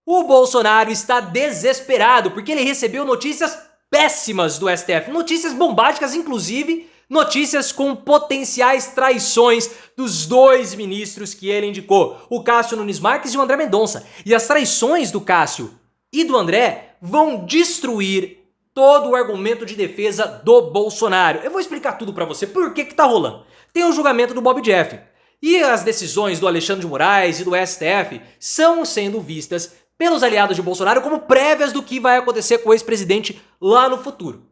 O Bolsonaro está desesperado porque ele recebeu notícias péssimas do STF, notícias bombásticas, inclusive notícias com potenciais traições dos dois ministros que ele indicou, o Cássio Nunes Marques e o André Mendonça. E as traições do Cássio e do André vão destruir todo o argumento de defesa do Bolsonaro. Eu vou explicar tudo pra você, por que tá rolando. Tem o julgamento do Bob Jeff. E as decisões do Alexandre de Moraes e do STF são sendo vistas pelos aliados de Bolsonaro como prévias do que vai acontecer com o ex-presidente lá no futuro.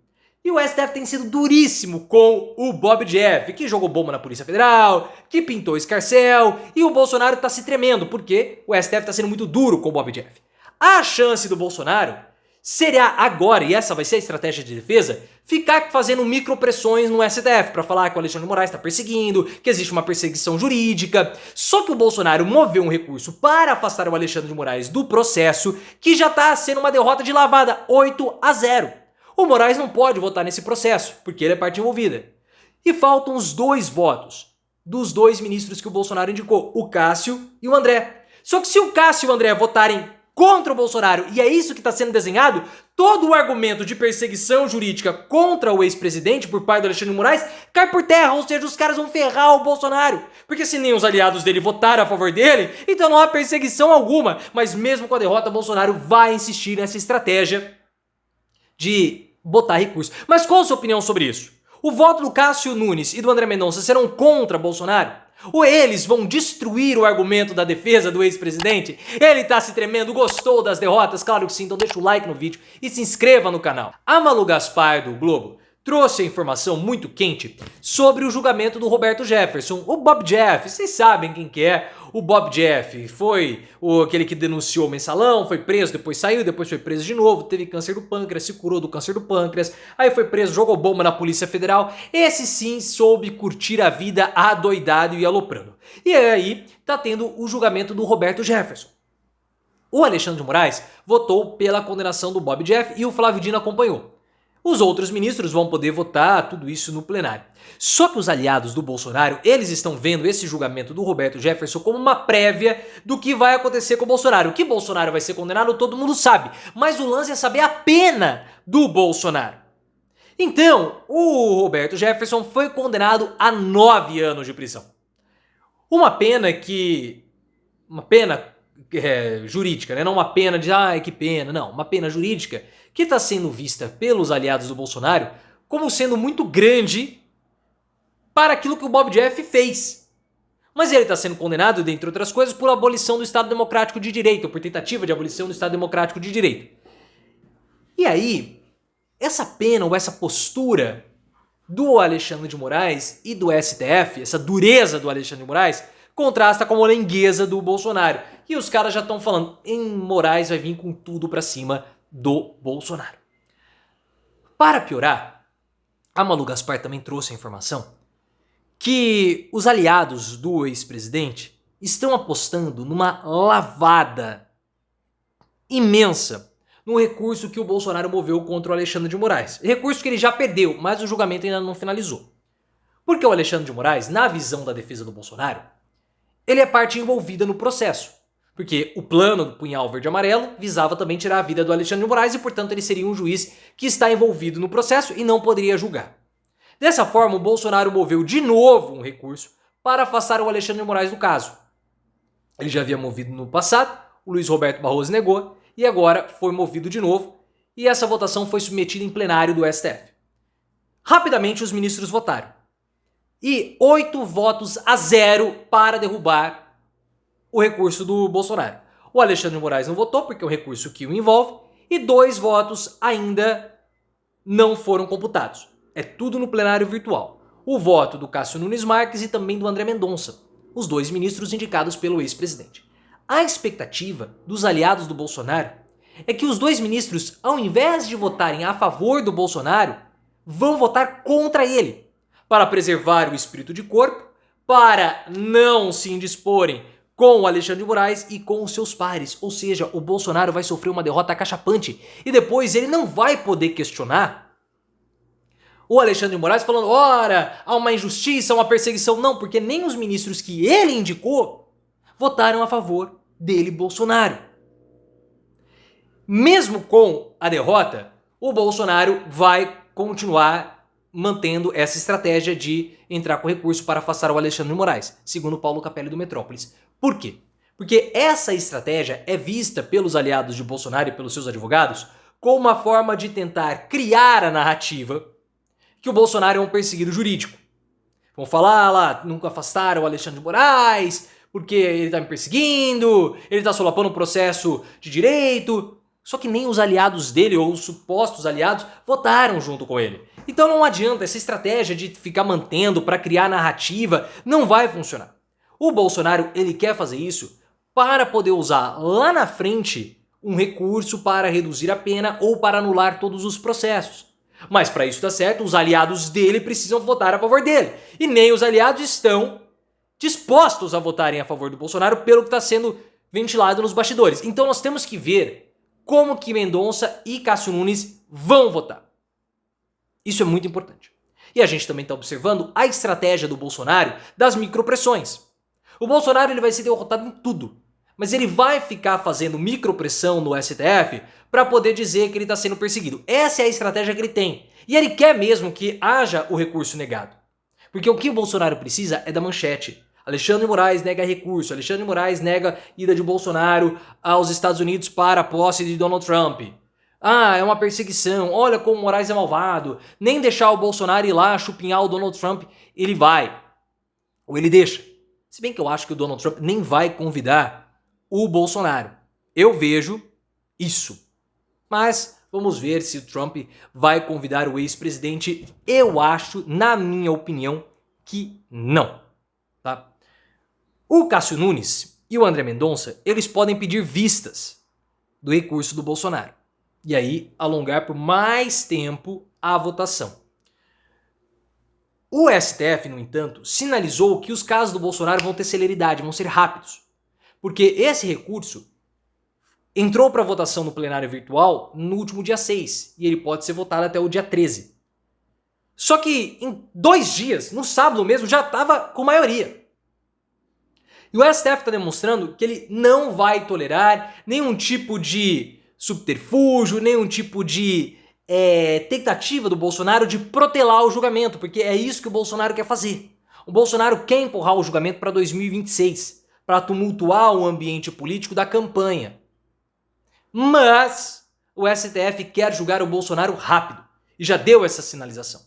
E o STF tem sido duríssimo com o Bob Jeff, que jogou bomba na Polícia Federal, que pintou escarcéu, e o Bolsonaro tá se tremendo, porque o STF tá sendo muito duro com o Bob Jeff. A chance do Bolsonaro seria agora, e essa vai ser a estratégia de defesa, ficar fazendo micropressões no STF para falar que o Alexandre de Moraes está perseguindo, que existe uma perseguição jurídica. Só que o Bolsonaro moveu um recurso para afastar o Alexandre de Moraes do processo, que já está sendo uma derrota de lavada, 8-0. O Moraes não pode votar nesse processo, porque ele é parte envolvida. E faltam os 2 votos dos 2 ministros que o Bolsonaro indicou, o Cássio e o André. Só que se o Cássio e o André votarem contra o Bolsonaro, e é isso que está sendo desenhado, todo o argumento de perseguição jurídica contra o ex-presidente por parte do Alexandre de Moraes cai por terra, ou seja, os caras vão ferrar o Bolsonaro. Porque se nem os aliados dele votaram a favor dele, então não há perseguição alguma. Mas mesmo com a derrota, Bolsonaro vai insistir nessa estratégia de botar recurso. Mas qual a sua opinião sobre isso? O voto do Cássio Nunes e do André Mendonça serão contra Bolsonaro? Ou eles vão destruir o argumento da defesa do ex-presidente? Ele tá se tremendo, gostou das derrotas? Claro que sim, então deixa o like no vídeo e se inscreva no canal. A Malu Gaspar do Globo trouxe a informação muito quente sobre o julgamento do Roberto Jefferson, o Bob Jeff. Vocês sabem quem que é o Bob Jeff. Foi aquele que denunciou o mensalão, foi preso, depois saiu, depois foi preso de novo, teve câncer do pâncreas, se curou do câncer do pâncreas, aí foi preso, jogou bomba na Polícia Federal. Esse sim soube curtir a vida adoidado e aloprando. E aí tá tendo o julgamento do Roberto Jefferson. O Alexandre de Moraes votou pela condenação do Bob Jeff e o Flávio Dino acompanhou. Os outros ministros vão poder votar tudo isso no plenário. Só que os aliados do Bolsonaro, eles estão vendo esse julgamento do Roberto Jefferson como uma prévia do que vai acontecer com o Bolsonaro. Que Bolsonaro vai ser condenado, todo mundo sabe. Mas o lance é saber a pena do Bolsonaro. Então, o Roberto Jefferson foi condenado a 9 anos de prisão. Uma pena jurídica, né? Não uma pena de, ai que pena, não. Uma pena jurídica que está sendo vista pelos aliados do Bolsonaro como sendo muito grande para aquilo que o Bob Jeff fez. Mas ele está sendo condenado, dentre outras coisas, por abolição do Estado Democrático de Direito, ou por tentativa de abolição do Estado Democrático de Direito. E aí, essa pena ou essa postura do Alexandre de Moraes e do STF, essa dureza do Alexandre de Moraes, contrasta com a molengueza do Bolsonaro. E os caras já estão falando, Moraes vai vir com tudo pra cima do Bolsonaro. Para piorar, a Malu Gaspar também trouxe a informação que os aliados do ex-presidente estão apostando numa lavada imensa no recurso que o Bolsonaro moveu contra o Alexandre de Moraes. Recurso que ele já perdeu, mas o julgamento ainda não finalizou. Porque o Alexandre de Moraes, na visão da defesa do Bolsonaro, ele é parte envolvida no processo. Porque o plano do punhal verde e amarelo visava também tirar a vida do Alexandre de Moraes e, portanto, ele seria um juiz que está envolvido no processo e não poderia julgar. Dessa forma, o Bolsonaro moveu de novo um recurso para afastar o Alexandre de Moraes do caso. Ele já havia movido no passado, o Luiz Roberto Barroso negou e agora foi movido de novo e essa votação foi submetida em plenário do STF. Rapidamente, os ministros votaram. E 8-0 para derrubar o recurso do Bolsonaro. O Alexandre de Moraes não votou porque é um recurso que o envolve e 2 votos ainda não foram computados. É tudo no plenário virtual. O voto do Cássio Nunes Marques e também do André Mendonça, os 2 ministros indicados pelo ex-presidente. A expectativa dos aliados do Bolsonaro é que os 2 ministros, ao invés de votarem a favor do Bolsonaro, vão votar contra ele, para preservar o espírito de corpo, para não se indisporem com o Alexandre de Moraes e com os seus pares. Ou seja, o Bolsonaro vai sofrer uma derrota acachapante e depois ele não vai poder questionar o Alexandre de Moraes falando, ora, há uma injustiça, uma perseguição. Não, porque nem os ministros que ele indicou votaram a favor dele, Bolsonaro. mesmo com a derrota, o Bolsonaro vai continuar mantendo essa estratégia de entrar com recurso para afastar o Alexandre de Moraes, segundo Paulo Capelli do Metrópolis. Por quê? Porque essa estratégia é vista pelos aliados de Bolsonaro e pelos seus advogados como uma forma de tentar criar a narrativa que o Bolsonaro é um perseguido jurídico. Vão falar lá, nunca afastaram o Alexandre de Moraes, porque ele tá me perseguindo, ele tá solapando um processo de direito. Só que nem os aliados dele, ou os supostos aliados, votaram junto com ele. Então não adianta, essa estratégia de ficar mantendo para criar narrativa não vai funcionar. O Bolsonaro, ele quer fazer isso para poder usar lá na frente um recurso para reduzir a pena ou para anular todos os processos. Mas para isso dar certo, os aliados dele precisam votar a favor dele. E nem os aliados estão dispostos a votarem a favor do Bolsonaro pelo que está sendo ventilado nos bastidores. Então nós temos que ver como que Mendonça e Cássio Nunes vão votar. Isso é muito importante. E a gente também está observando a estratégia do Bolsonaro das micropressões. O Bolsonaro ele vai ser derrotado em tudo, mas ele vai ficar fazendo micropressão no STF para poder dizer que ele está sendo perseguido. Essa é a estratégia que ele tem. E ele quer mesmo que haja o recurso negado. Porque o que o Bolsonaro precisa é da manchete. Alexandre de Moraes nega recurso, Alexandre de Moraes nega ida de Bolsonaro aos Estados Unidos para a posse de Donald Trump. Ah, é uma perseguição, olha como Moraes é malvado, nem deixar o Bolsonaro ir lá chupinhar o Donald Trump, ele vai. Ou ele deixa. Se bem que eu acho que o Donald Trump nem vai convidar o Bolsonaro. Eu vejo isso. Mas vamos ver se o Trump vai convidar o ex-presidente. Eu acho, na minha opinião, que não. Tá? O Cássio Nunes e o André Mendonça, eles podem pedir vistas do recurso do Bolsonaro. E aí alongar por mais tempo a votação. O STF, no entanto, sinalizou que os casos do Bolsonaro vão ter celeridade, vão ser rápidos. Porque esse recurso entrou para votação no plenário virtual no último dia 6 e ele pode ser votado até o dia 13. Só que em 2 dias, no sábado mesmo, já estava com maioria. E o STF está demonstrando que ele não vai tolerar nenhum tipo de subterfúgio, nenhum tipo de tentativa do Bolsonaro de protelar o julgamento, porque é isso que o Bolsonaro quer fazer. O Bolsonaro quer empurrar o julgamento para 2026, para tumultuar o ambiente político da campanha. Mas o STF quer julgar o Bolsonaro rápido e já deu essa sinalização.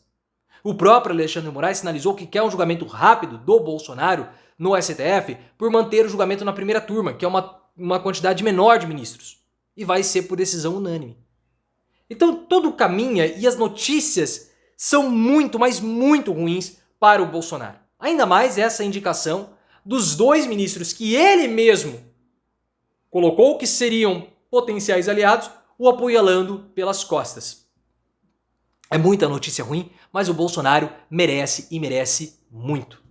O próprio Alexandre de Moraes sinalizou que quer um julgamento rápido do Bolsonaro no STF por manter o julgamento na primeira turma, que é uma quantidade menor de ministros. E vai ser por decisão unânime. Então tudo caminha e as notícias são muito, mas muito ruins para o Bolsonaro. Ainda mais essa indicação dos 2 ministros que ele mesmo colocou que seriam potenciais aliados, o apoiando pelas costas. É muita notícia ruim, mas o Bolsonaro merece e merece muito.